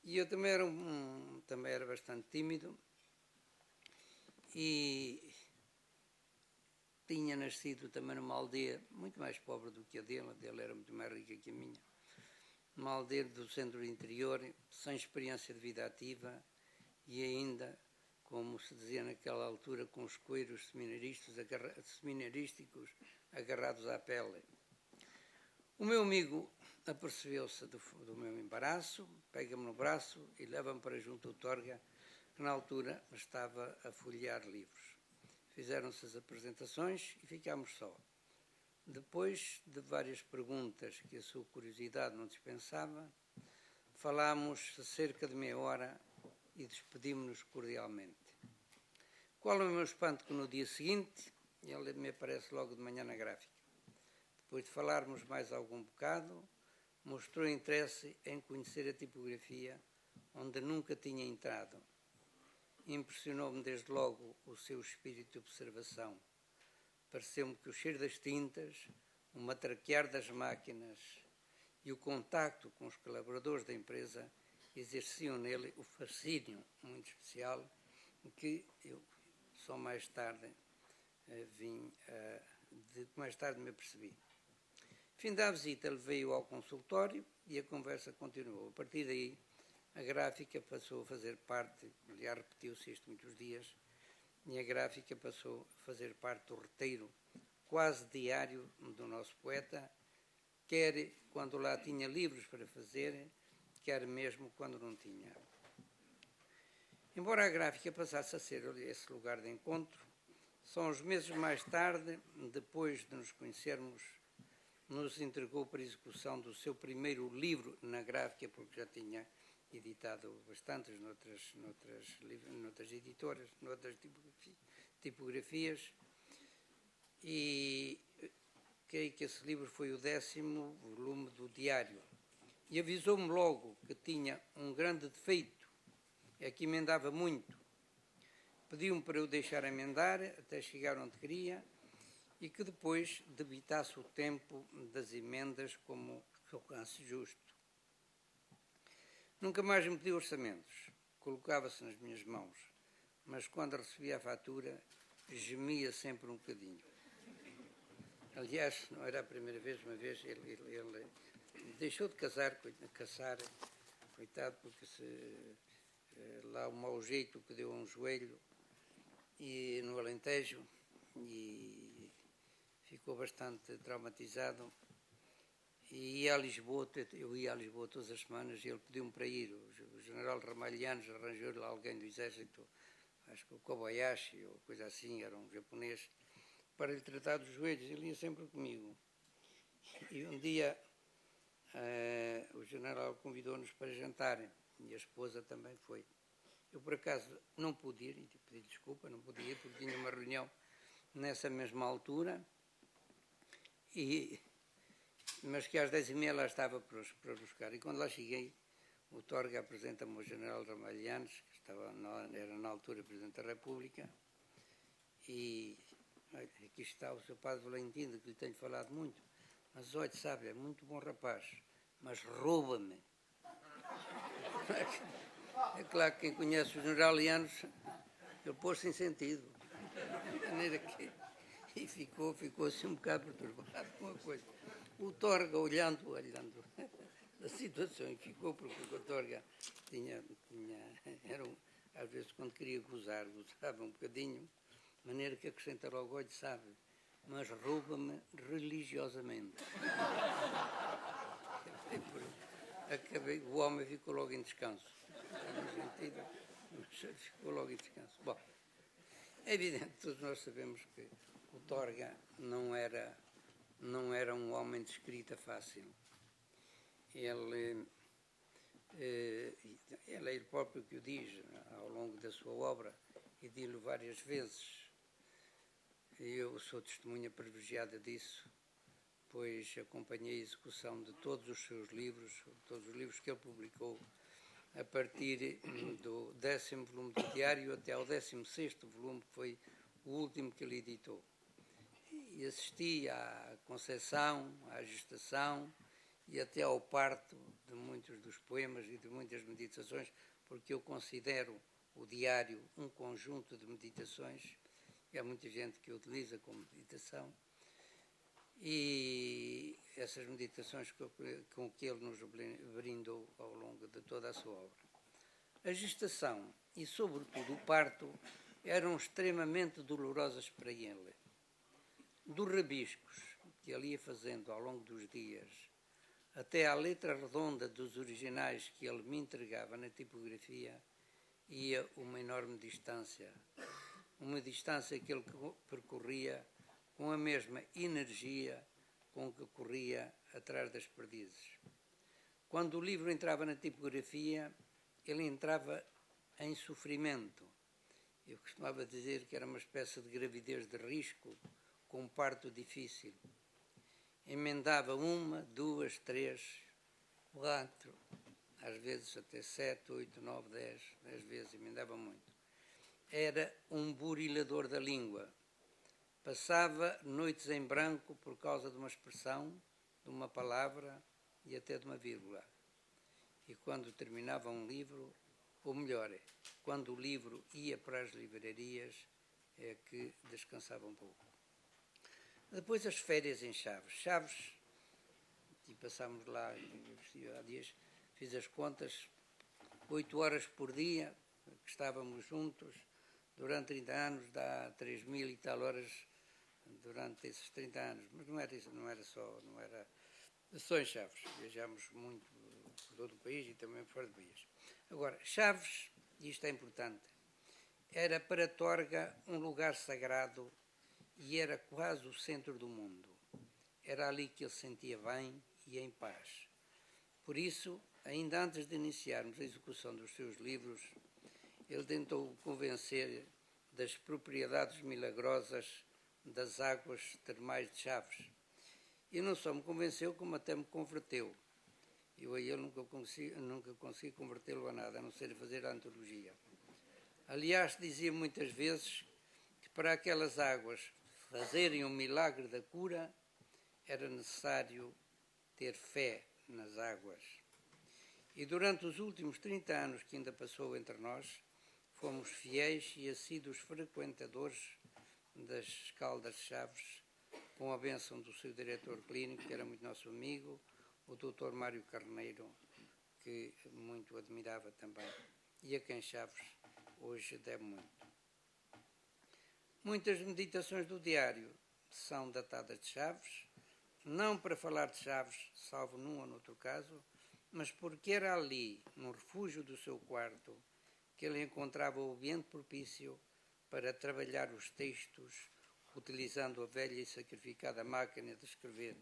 E eu também era bastante tímido e tinha nascido também numa aldeia muito mais pobre do que a dele era muito mais rica que a minha. Uma aldeia do centro interior, sem experiência de vida ativa e ainda, como se dizia naquela altura, com os coeiros seminarísticos agarrados à pele. O meu amigo apercebeu-se do meu embaraço, pega-me no braço e leva-me para junto do Torga, que na altura estava a folhear livros. Fizeram-se as apresentações e ficámos só. Depois de várias perguntas que a sua curiosidade não dispensava, falámos cerca de meia hora e despedimos-nos cordialmente. Qual é o meu espanto que no dia seguinte ele me aparece logo de manhã na gráfica. Depois de falarmos mais algum bocado, mostrou interesse em conhecer a tipografia onde nunca tinha entrado. Impressionou-me desde logo o seu espírito de observação. Pareceu-me que o cheiro das tintas, o matraquear das máquinas e o contacto com os colaboradores da empresa exerciam nele o fascínio muito especial que eu só mais tarde mais tarde me apercebi. Fim da visita, ele veio ao consultório e a conversa continuou. A partir daí, a gráfica passou a fazer parte, aliás, repetiu-se isto muitos dias, e a gráfica passou a fazer parte do roteiro quase diário do nosso poeta, quer quando lá tinha livros para fazer, quer mesmo quando não tinha. Embora a gráfica passasse a ser esse lugar de encontro, só uns meses mais tarde, depois de nos conhecermos, nos entregou para execução do seu primeiro livro na gráfica, porque já tinha editado bastantes noutras editoras, noutras tipografias, e creio que esse livro foi o 10º volume do Diário. E avisou-me logo que tinha um grande defeito, é que emendava muito. Pediu-me para eu deixar emendar até chegar onde queria e que depois debitasse o tempo das emendas como alcance justo. Nunca mais me pediu orçamentos, colocava-se nas minhas mãos, mas quando recebia a fatura, gemia sempre um bocadinho. Aliás, não era a primeira vez, uma vez ele deixou de caçar, coitado, porque lá o mau jeito que deu a um joelho e no Alentejo e ficou bastante traumatizado. E ia a Lisboa, eu ia a Lisboa todas as semanas e ele pediu-me para ir. O general Ramalhianos arranjou-lhe alguém do exército, acho que o Kobayashi ou coisa assim, era um japonês, para lhe tratar dos joelhos. Ele ia sempre comigo. E um dia o general convidou-nos para jantar e a esposa também foi. Eu, por acaso, não pude ir, e pedi desculpa, não podia ir, porque tinha uma reunião nessa mesma altura, mas que às 10h30 lá estava para buscar. E quando lá cheguei, o Torga apresenta-me ao general Ramalhianos, que era na altura Presidente da República, e aqui está o seu padre Valentino, que lhe tenho falado muito, mas olha, sabe, é muito bom rapaz, mas rouba-me. É claro que quem conhece o general Lianos, ele pôs-se em sentido. De maneira que e ficou assim um bocado perturbado com a coisa. O Torga, olhando a situação, e ficou, porque o Torga às vezes quando queria gozava um bocadinho, de maneira que acrescenta logo, olha, sabe, mas rouba-me religiosamente. O homem ficou logo em descanso. Ficou logo em descanso. Bom, é evidente, todos nós sabemos que o Torga não era um homem de escrita fácil. Ele é ele próprio que o diz ao longo da sua obra e diz-lhe várias vezes. Eu sou testemunha privilegiada disso, pois acompanhei a execução de todos os seus livros, todos os livros que ele publicou, a partir do 10º volume do Diário até ao 16º volume, que foi o último que ele editou. E assisti à concepção, à gestação e até ao parto de muitos dos poemas e de muitas meditações, porque eu considero o diário um conjunto de meditações, e há muita gente que o utiliza como meditação, e essas meditações com que ele nos brindou ao longo de toda a sua obra. A gestação e, sobretudo, o parto eram extremamente dolorosas para ele. Dos rabiscos que ele ia fazendo ao longo dos dias, até à letra redonda dos originais que ele me entregava na tipografia, ia uma enorme distância. Uma distância que ele percorria com a mesma energia com que corria atrás das perdizes. Quando o livro entrava na tipografia, ele entrava em sofrimento. Eu costumava dizer que era uma espécie de gravidez de risco, com um parto difícil. Emendava 1, 2, 3, 4, às vezes até 7, 8, 9, 10 vezes, emendava muito. Era um burilador da língua. Passava noites em branco por causa de uma expressão, de uma palavra e até de uma vírgula. E quando terminava um livro, ou melhor, quando o livro ia para as livrarias, é que descansava um pouco. Depois as férias em Chaves. Chaves, e passámos lá há dias, fiz as contas, 8 horas por dia, que estávamos juntos, durante 30 anos, dá 3.000 e tal horas durante esses 30 anos. Mas não era só em Chaves. Viajámos muito por todo o país e também fora do país. Agora, Chaves, e isto é importante, era para Torga um lugar sagrado e era quase o centro do mundo. Era ali que ele se sentia bem e em paz. Por isso, ainda antes de iniciarmos a execução dos seus livros, ele tentou convencer das propriedades milagrosas das águas termais de Chaves. E não só me convenceu, como até me converteu. Eu a ele nunca consegui convertê-lo a nada, a não ser fazer a antologia. Aliás, dizia muitas vezes que para aquelas águas fazerem o milagre da cura, era necessário ter fé nas águas. E durante os últimos 30 anos que ainda passou entre nós, fomos fiéis e assíduos frequentadores das Caldas de Chaves, com a bênção do seu diretor clínico, que era muito nosso amigo, o Dr. Mário Carneiro, que muito admirava também, e a quem Chaves hoje deve muito. Muitas meditações do diário são datadas de Chaves, não para falar de Chaves, salvo num ou noutro caso, mas porque era ali, no refúgio do seu quarto, que ele encontrava o ambiente propício para trabalhar os textos, utilizando a velha e sacrificada máquina de escrever.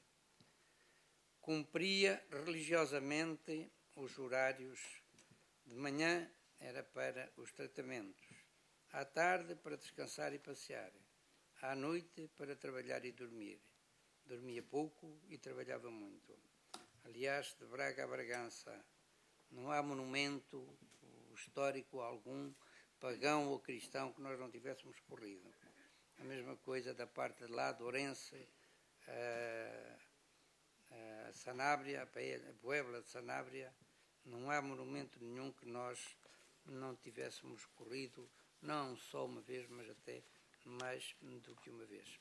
Cumpria religiosamente os horários. De manhã era para os tratamentos, à tarde para descansar e passear, à noite para trabalhar e dormir. Dormia pouco e trabalhava muito. Aliás, de Braga a Bragança, não há monumento histórico algum, pagão ou cristão, que nós não tivéssemos corrido. A mesma coisa da parte de lá, de Ourense, Sanabria, a Puebla de Sanabria, não há monumento nenhum que nós não tivéssemos corrido, não só uma vez, mas até mais do que uma vez.